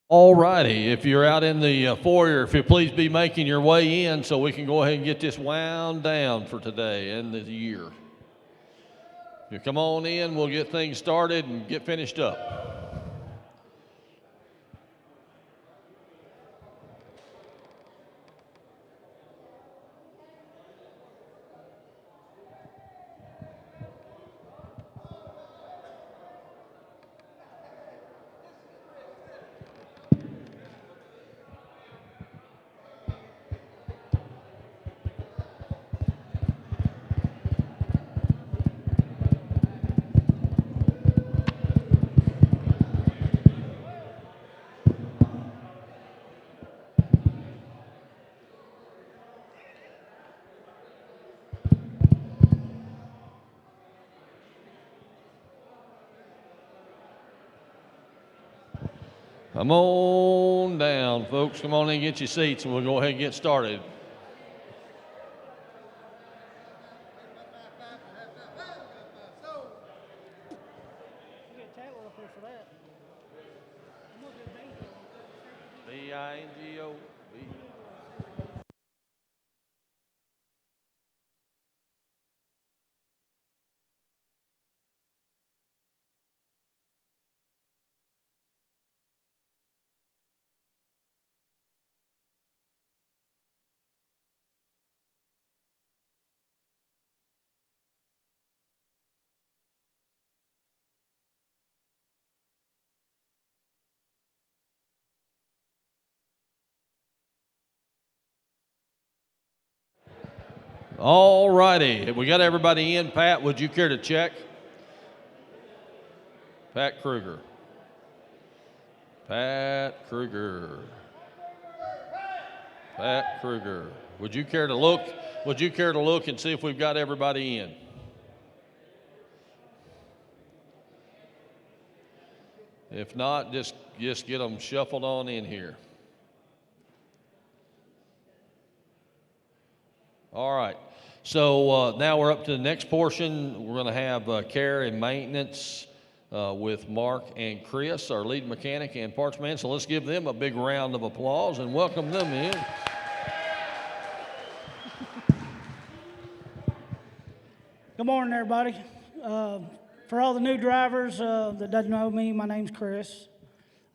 All righty, if you're out in the foyer, if you please be making your way in so we can go ahead and get this wound down for today and the year. If you come on in, we'll get things started and get finished up. Come on down, folks. Come on in and get your seats, and we'll go ahead and get started. B-I-N-G-O. All righty. We got everybody in. Pat, would you care to check? Pat Kruger. Pat Kruger. Pat Kruger. Would you care to look? Would you care to look and see if we've got everybody in? If not, just get them shuffled on in here. All right. So now we're up to the next portion. We're going to have care and maintenance with Mark and Chris, our lead mechanic and parts man. So let's give them a big round of applause and welcome them in. Good morning, everybody. For all the new drivers that doesn't know me, my name's Chris.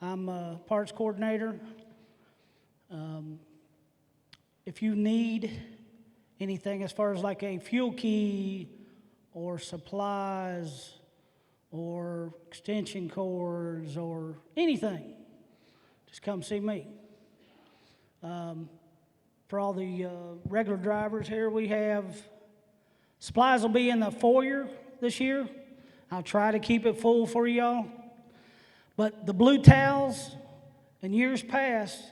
I'm a parts coordinator. If you need anything as far as like a fuel key or supplies or extension cords or anything, just come see me. For all the regular drivers here, we have supplies will be in the foyer this year. I'll try to keep it full for y'all. But the blue towels, in years past,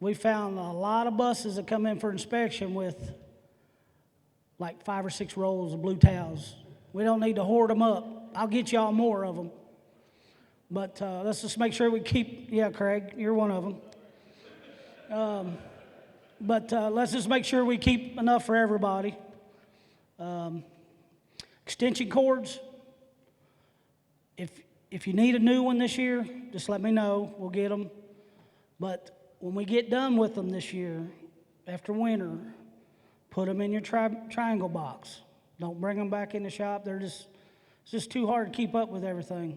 we found a lot of buses that come in for inspection with like 5 or 6 rolls of blue towels. We don't need to hoard them up. I'll get y'all more of them. But let's just make sure we keep, yeah, Craig, you're one of them. But let's just make sure we keep enough for everybody. Extension cords, if you need a new one this year, just let me know. We'll get them. But when we get done with them this year, after winter, put them in your triangle box. Don't bring them back in the shop. It's just too hard to keep up with everything.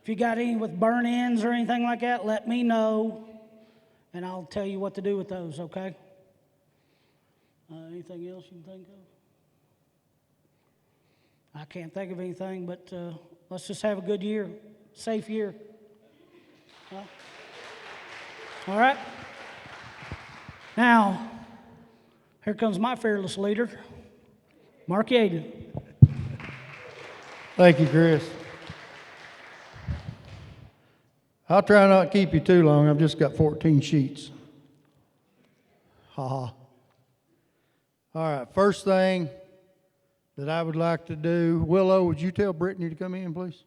If you got any with burn-ins or anything like that, let me know, and I'll tell you what to do with those, okay? Anything else you can think of? I can't think of anything, but let's just have a good year, safe year. All right? Now, here comes my fearless leader, Mark Yaden. Thank you, Chris. I'll try not to keep you too long. I've just got 14 sheets. Ha ha. All right, first thing that I would like to do, Willow, would you tell Brittany to come in, please?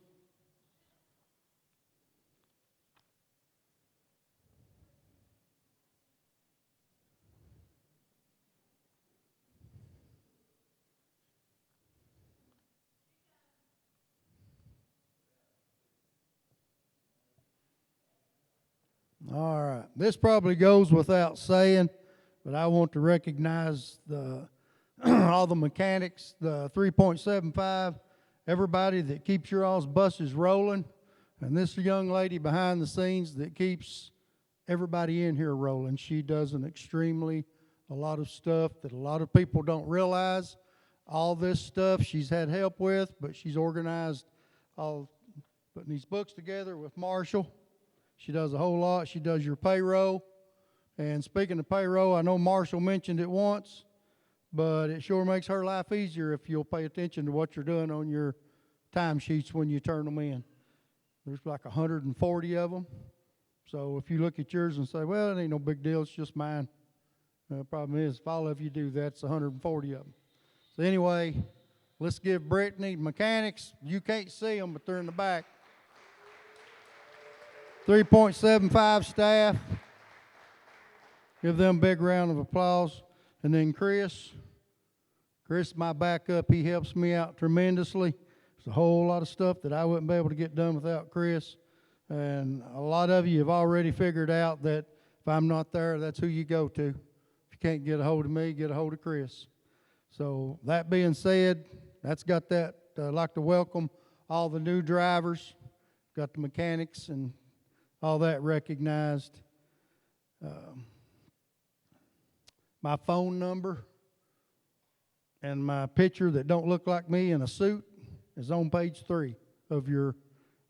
All right. This probably goes without saying, but I want to recognize the all the mechanics, the 3.75, everybody that keeps your all's buses rolling, and this young lady behind the scenes that keeps everybody in here rolling. She does a lot of stuff that a lot of people don't realize. All this stuff she's had help with, but she's organized all putting these books together with Marshall. She does a whole lot. She does your payroll. And speaking of payroll, I know Marshall mentioned it once, but it sure makes her life easier if you'll pay attention to what you're doing on your timesheets when you turn them in. There's like 140 of them. So if you look at yours and say, well, it ain't no big deal, it's just mine. The problem is, if all of you do that, it's 140 of them. So anyway, let's give Brittany mechanics. You can't see them, but they're in the back. 3.75 staff. Give them a big round of applause. And then Chris is my backup. He helps me out tremendously. There's a whole lot of stuff that I wouldn't be able to get done without Chris. And a lot of you have already figured out that if I'm not there, that's who you go to. If you can't get a hold of me, get a hold of Chris. So that being said, that's got that. I'd like to welcome all the new drivers. Got the mechanics and all that recognized. My phone number and my picture that don't look like me in a suit is on page 3 of your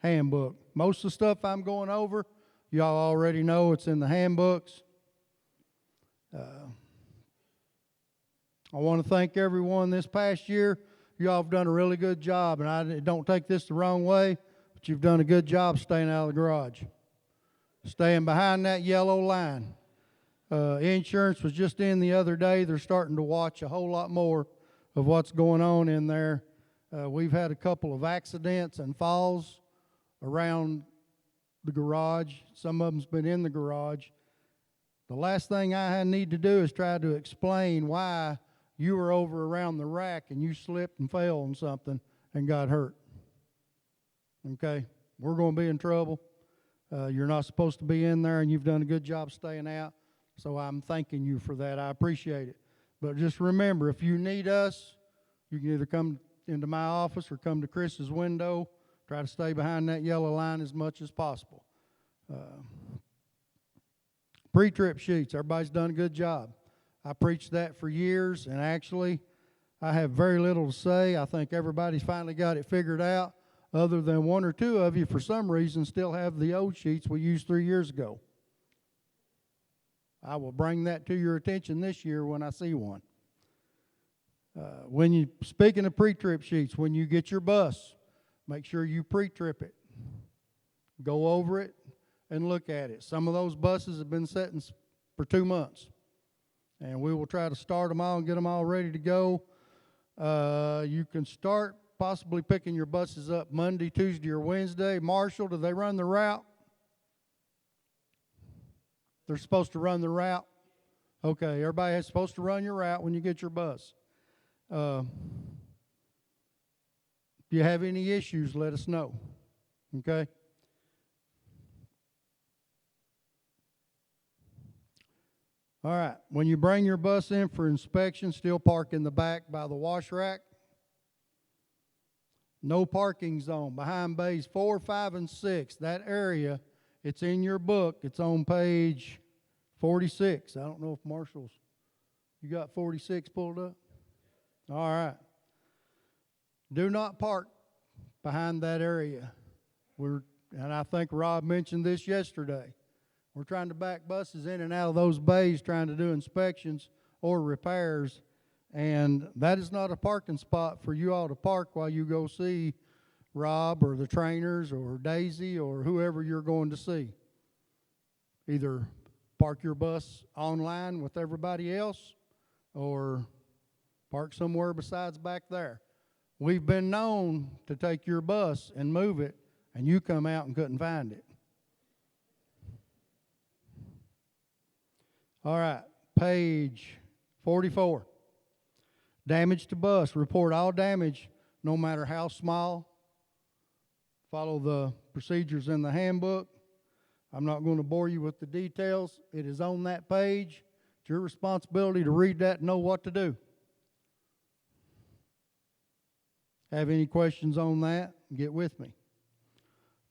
handbook. Most of the stuff I'm going over, y'all already know it's in the handbooks. I want to thank everyone this past year. Y'all have done a really good job, and I don't take this the wrong way, but you've done a good job staying out of the garage, staying behind that yellow line. Insurance was just in the other day. They're starting to watch a whole lot more of what's going on in there. We've had a couple of accidents and falls around the garage. Some of them's been in the garage. The last thing I need to do is try to explain why you were over around the rack and you slipped and fell on something and got hurt. Okay? We're going to be in trouble. You're not supposed to be in there, and you've done a good job staying out. So I'm thanking you for that. I appreciate it. But just remember, if you need us, you can either come into my office or come to Chris's window. Try to stay behind that yellow line as much as possible. Pre-trip sheets, everybody's done a good job. I preached that for years, and actually, I have very little to say. I think everybody's finally got it figured out, other than one or two of you, for some reason, still have the old sheets we used 3 years ago. I will bring that to your attention this year when I see one. Speaking of pre-trip sheets, when you get your bus, make sure you pre-trip it. Go over it and look at it. Some of those buses have been sitting for 2 months, and we will try to start them all and get them all ready to go. You can start possibly picking your buses up Monday, Tuesday, or Wednesday. Marshall, do they run the route? They're supposed to run the route? Okay, everybody is supposed to run your route when you get your bus. If you have any issues, let us know. Okay? All right, when you bring your bus in for inspection, still park in the back by the wash rack. No parking zone behind bays 4, 5, and 6. That area, it's in your book. It's on page 46. I don't know if Marshall's, you got 46 pulled up? All right. Do not park behind that area. And I think Rob mentioned this yesterday. We're trying to back buses in and out of those bays trying to do inspections or repairs, and that is not a parking spot for you all to park while you go see Rob or the trainers or Daisy or whoever you're going to see. Either park your bus online with everybody else or park somewhere besides back there. We've been known to take your bus and move it, and you come out and couldn't find it. All right, page 44. Damage to bus. Report all damage, no matter how small. Follow the procedures in the handbook. I'm not going to bore you with the details. It is on that page. It's your responsibility to read that and know what to do. Have any questions on that? Get with me.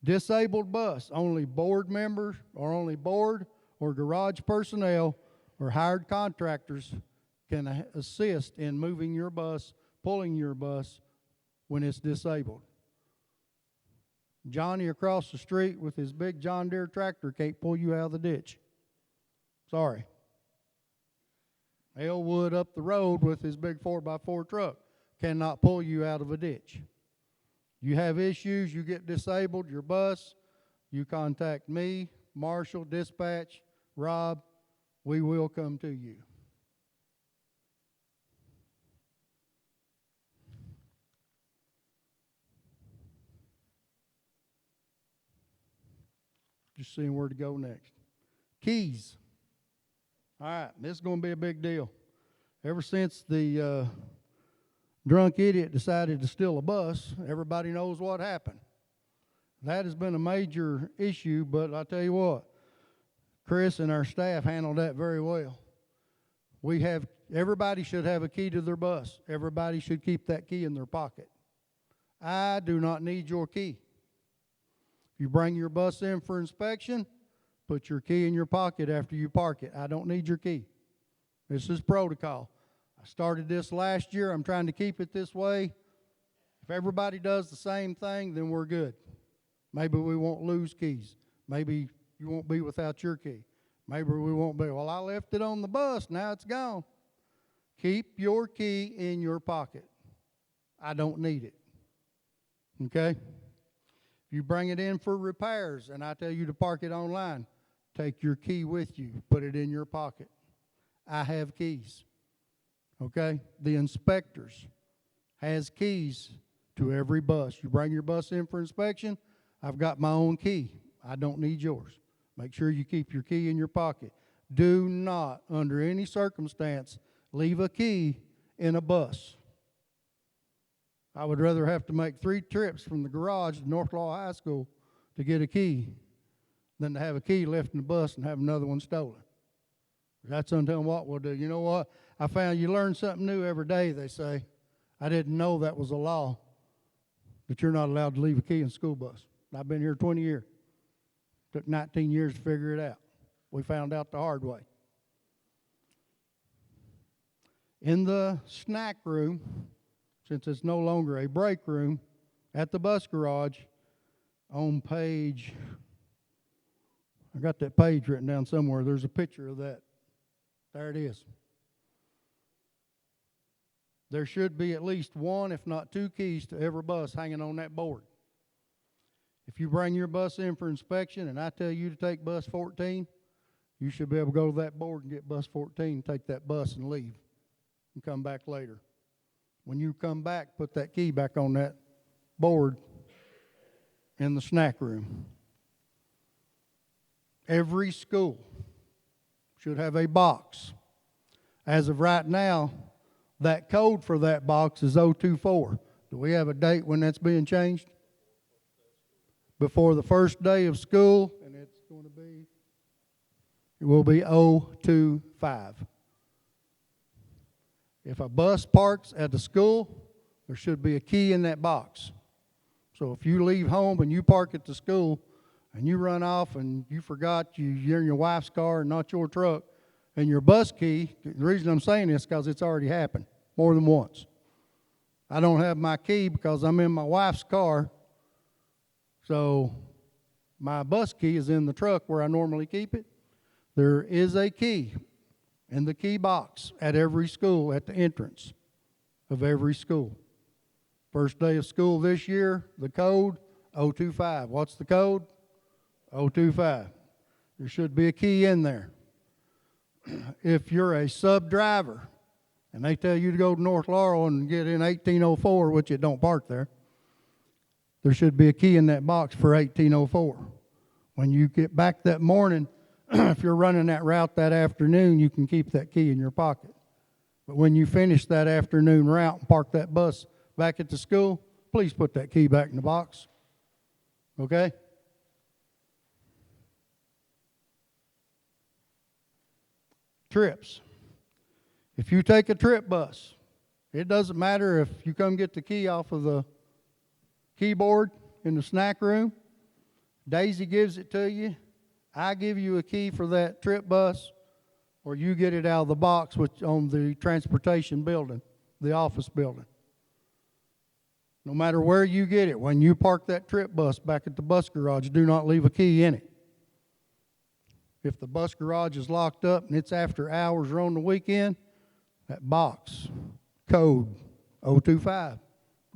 Disabled bus, only board members or only board or garage personnel or hired contractors can assist in moving your bus, pulling your bus when it's disabled. Johnny across the street with his big John Deere tractor can't pull you out of the ditch. Sorry. Elwood up the road with his big 4x4 truck cannot pull you out of a ditch. You have issues, you get disabled, your bus, you contact me, Marshall, dispatch, Rob, we will come to you. Just seeing where to go next. Keys. All right, this is going to be a big deal. Ever since the drunk idiot decided to steal a bus, everybody knows what happened. That has been a major issue, but I tell you what, Chris and our staff handled that very well. Everybody should have a key to their bus. Everybody should keep that key in their pocket. I do not need your key. If you bring your bus in for inspection, put your key in your pocket after you park it. I don't need your key. This is protocol. I started this last year. I'm trying to keep it this way. If everybody does the same thing, then we're good. Maybe we won't lose keys. Maybe you won't be without your key. Maybe we won't be, well, I left it on the bus, now it's gone. Keep your key in your pocket. I don't need it. Okay? If you bring it in for repairs and I tell you to park it online, take your key with you, put it in your pocket. I have keys. Okay? The inspectors has keys to every bus. You bring your bus in for inspection, I've got my own key. I don't need yours. Make sure you keep your key in your pocket. Do not, under any circumstance, leave a key in a bus. I would rather have to make 3 trips from the garage to North Law High School to get a key than to have a key left in the bus and have another one stolen. That's until what we'll do. You know what? I found you learn something new every day, they say. I didn't know that was a law, that you're not allowed to leave a key in a school bus. I've been here 20 years. Took 19 years to figure it out. We found out the hard way. In the snack room, since it's no longer a break room, at the bus garage, on page, I got that page written down somewhere. There's a picture of that. There it is. There should be at least 1, if not 2 keys to every bus hanging on that board. If you bring your bus in for inspection and I tell you to take bus 14, you should be able to go to that board and get bus 14, take that bus and leave and come back later. When you come back, put that key back on that board in the snack room. Every school should have a box. As of right now, that code for that box is 024. Do we have a date when that's being changed? Before the first day of school, and it will be 025. If a bus parks at the school, there should be a key in that box. So if you leave home and you park at the school and you run off and you forgot you're in your wife's car and not your truck, and your bus key, the reason I'm saying this is because it's already happened more than once. I don't have my key because I'm in my wife's car. So my bus key is in the truck where I normally keep it. There is a key in the key box at every school at the entrance of every school. First day of school this year, the code, 025. What's the code? 025. There should be a key in there. If you're a sub-driver and they tell you to go to North Laurel and get in 1804, which it don't park there, there should be a key in that box for 1804. When you get back that morning, if you're running that route that afternoon, you can keep that key in your pocket. But when you finish that afternoon route and park that bus back at the school, please put that key back in the box. Okay? trips. If you take a trip bus, it doesn't matter if you come get the key off of the keyboard in the snack room, Daisy gives it to you, I give you a key for that trip bus, or you get it out of the box on the transportation building, the office building. No matter where you get it, when you park that trip bus back at the bus garage, do not leave a key in it. If the bus garage is locked up and it's after hours or on the weekend, that box, code 025,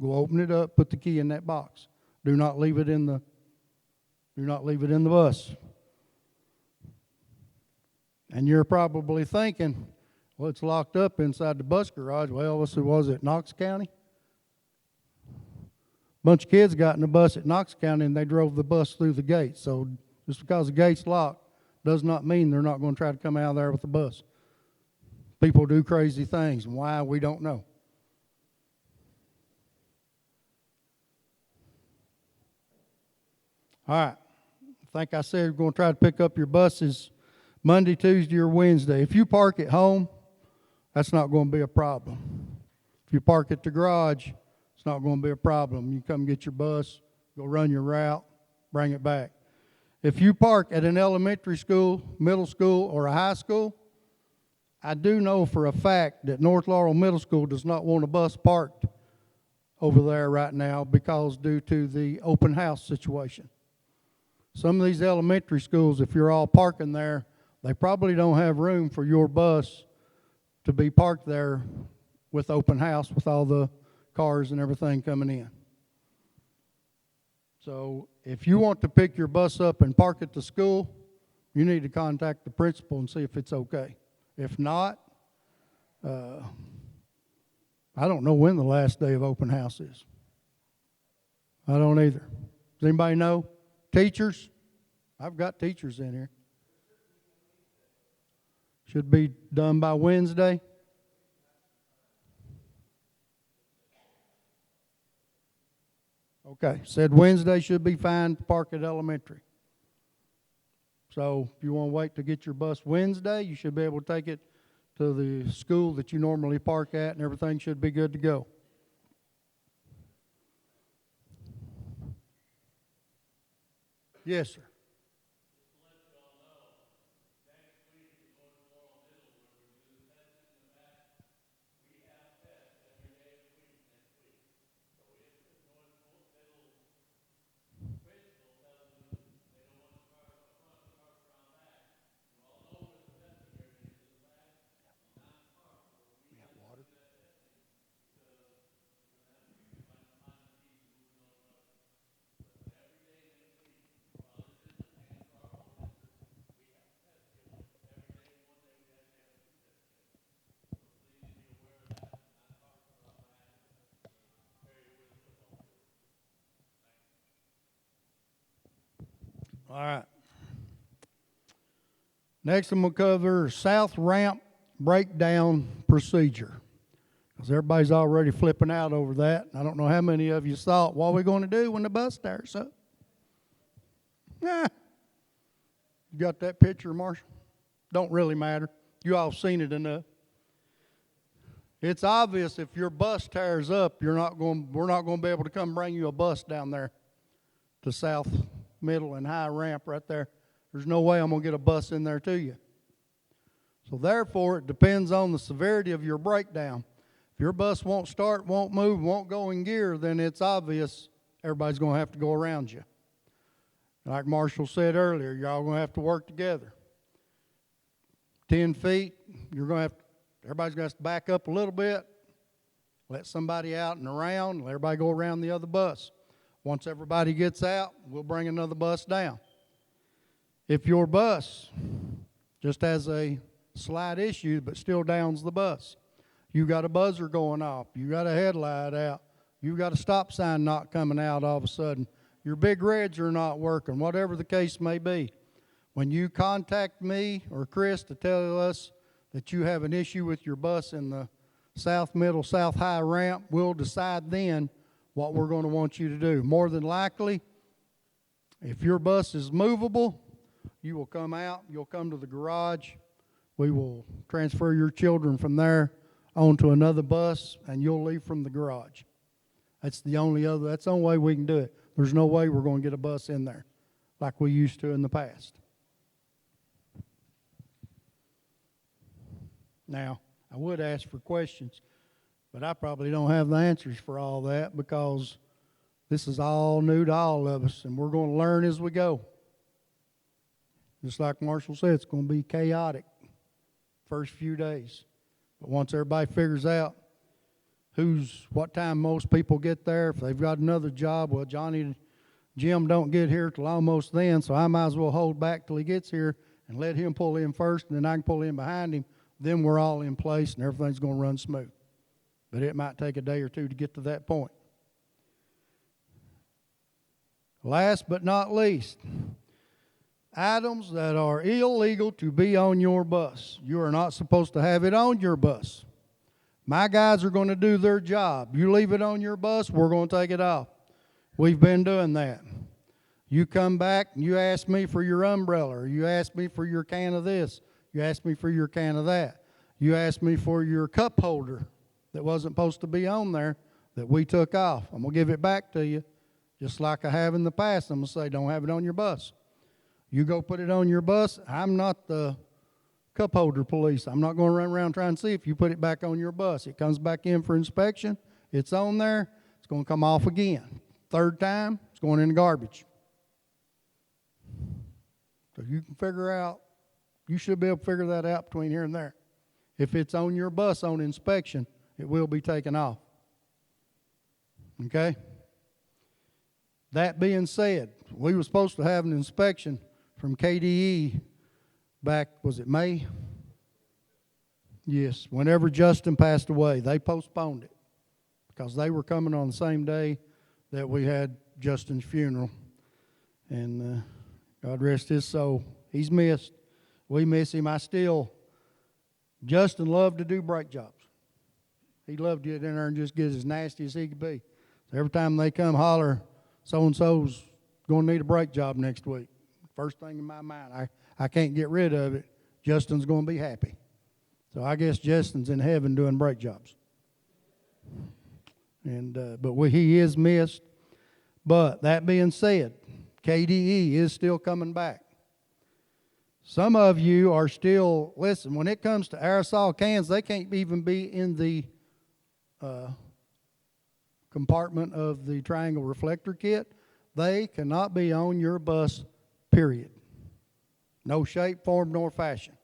go open it up, put the key in that box. Do not leave it in the bus. And you're probably thinking, well, it's locked up inside the bus garage. Well, was it Knox County? A bunch of kids got in the bus at Knox County and they drove the bus through the gate. So just because the gate's locked does not mean they're not going to try to come out of there with the bus. People do crazy things, and why, we don't know. All right. I think I said we're going to try to pick up your buses Monday, Tuesday, or Wednesday. If you park at home, that's not going to be a problem. If you park at the garage, it's not going to be a problem. You come get your bus, go run your route, bring it back. If you park at an elementary school, middle school, or a high school, I do know for a fact that North Laurel Middle School does not want a bus parked over there right now because due to the open house situation. Some of these elementary schools, if you're all parking there, they probably don't have room for your bus to be parked there with open house with all the cars and everything coming in. So if you want to pick your bus up and park at the school, you need to contact the principal and see if it's okay. If not, I don't know when the last day of open house is. I don't either. Does anybody know? Teachers? I've got teachers in here. Should be done by Wednesday. Okay, said Wednesday should be fine to park at elementary. So if you want to wait to get your bus Wednesday, you should be able to take it to the school that you normally park at, and everything should be good to go. Yes, sir. All right. Next, I'm going to cover south ramp breakdown procedure. Because everybody's already flipping out over that. I don't know how many of you thought, what are we going to do when the bus starts up? You got that picture, Marshall? Don't really matter. You all seen it enough. It's obvious if your bus tears up, we're not going to be able to come bring you a bus down there to south, middle, and high ramp right there. There's no way I'm going to get a bus in there to you. So therefore, it depends on the severity of your breakdown. If your bus won't start, won't move, won't go in gear, then it's obvious everybody's going to have to go around you. Like Marshall said earlier, y'all going to have to work together. 10 feet, everybody's going to have to back up a little bit, let somebody out and around, let everybody go around the other bus. Once everybody gets out, we'll bring another bus down. If your bus just has a slight issue but still downs the bus, you got a buzzer going off, you got a headlight out, you got a stop sign not coming out all of a sudden, your big reds are not working, whatever the case may be, when you contact me or Chris to tell us that you have an issue with your bus in the south middle, south high ramp, we'll decide then what we're going to want you to do. More than likely, if your bus is movable, you will come out, you'll come to the garage, We will transfer your children from there onto another bus, and you'll leave from the garage. That's the only way we can do it. There's no way we're going to get a bus in there like we used to in the past. Now, I would ask for questions, but I probably don't have the answers for all that because this is all new to all of us, and we're going to learn as we go. Just like Marshall said, it's going to be chaotic first few days. But once everybody figures out what time most people get there, if they've got another job, well, Jim don't get here till almost then, so I might as well hold back till he gets here and let him pull in first, and then I can pull in behind him. Then we're all in place, and everything's going to run smooth. But it might take a day or two to get to that point. Last but not least, items that are illegal to be on your bus. You are not supposed to have it on your bus. My guys are going to do their job. You leave it on your bus, we're going to take it off. We've been doing that. You come back and you ask me for your umbrella, or you ask me for your can of this, you ask me for your can of that. You ask me for your cup holder that wasn't supposed to be on there that we took off. I'm going to give it back to you just like I have in the past. I'm going to say, don't have it on your bus. You go put it on your bus. I'm not the cup holder police. I'm not going to run around trying to see if you put it back on your bus. It comes back in for inspection. It's on there. It's going to come off again. Third time, it's going in the garbage. So you can figure out, you should be able to figure that out between here and there. If it's on your bus on inspection, it will be taken off. Okay? That being said, we were supposed to have an inspection from KDE back, was it May? Yes, whenever Justin passed away, they postponed it because they were coming on the same day that we had Justin's funeral. And God rest his soul. He's missed. We miss him. Justin loved to do brake jobs. He loved to get in there and just get as nasty as he could be. So every time they come holler, so-and-so's going to need a brake job next week. First thing in my mind, I can't get rid of it. Justin's going to be happy. So I guess Justin's in heaven doing brake jobs. But he is missed. But that being said, KDE is still coming back. Some of you are still, listen, when it comes to aerosol cans, they can't even be in the compartment of the triangle reflector kit. They cannot be on your bus, period. No shape, form, nor fashion.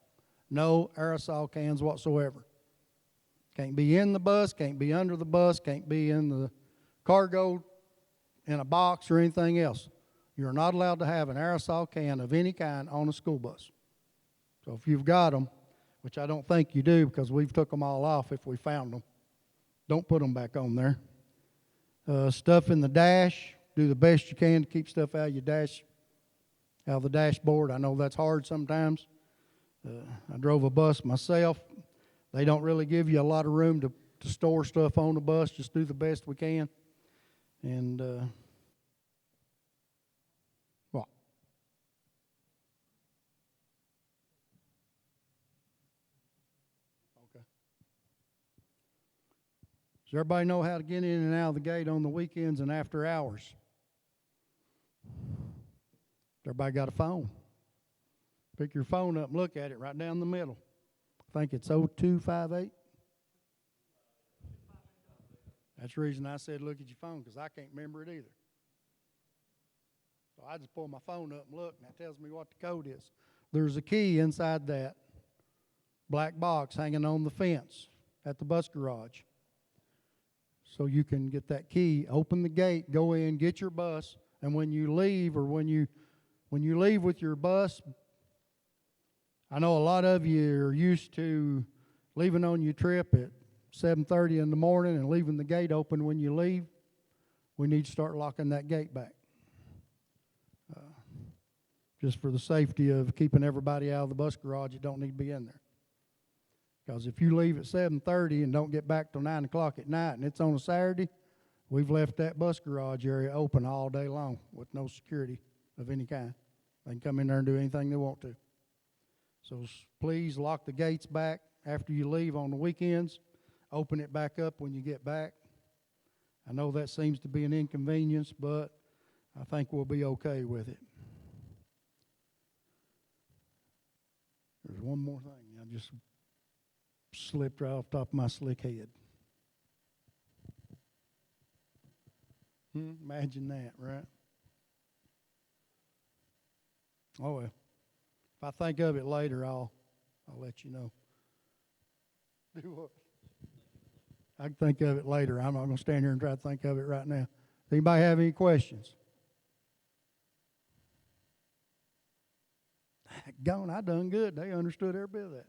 No aerosol cans whatsoever. Can't be in the bus, can't be under the bus, can't be in the cargo, in a box or anything else. You're not allowed to have an aerosol can of any kind on a school bus. So if you've got them, which I don't think you do because we've took them all off if we found them, don't put them back on there. Stuff in the dash, do the best you can to keep stuff out of your dash, out of the dashboard. I know that's hard sometimes. I drove a bus myself. They don't really give you a lot of room to store stuff on the bus. Just do the best we can. And what? Okay. Does everybody know how to get in and out of the gate on the weekends and after hours? Everybody got a phone? Pick your phone up and look at it right down the middle. I think it's 0258. That's the reason I said look at your phone, because I can't remember it either. So I just pull my phone up and look, and that tells me what the code is. There's a key inside that black box hanging on the fence at the bus garage. So you can get that key, open the gate, go in, get your bus, and when you leave or when you leave with your bus, I know a lot of you are used to leaving on your trip at 7:30 in the morning and leaving the gate open when you leave. We need to start locking that gate back. Just for the safety of keeping everybody out of the bus garage that don't need to be in there. Because if you leave at 7:30 and don't get back till 9 o'clock at night and it's on a Saturday, we've left that bus garage area open all day long with no security of any kind. They can come in there and do anything they want to. So please lock the gates back after you leave on the weekends. Open it back up when you get back. I know that seems to be an inconvenience, but I think we'll be okay with it. There's one more thing. I just slipped right off the top of my slick head. Imagine that, right? Oh well. If I think of it later, I'll let you know. Do what? I can think of it later. I'm not going to stand here and try to think of it right now. Does anybody have any questions? Gone, I done good. They understood every bit of that.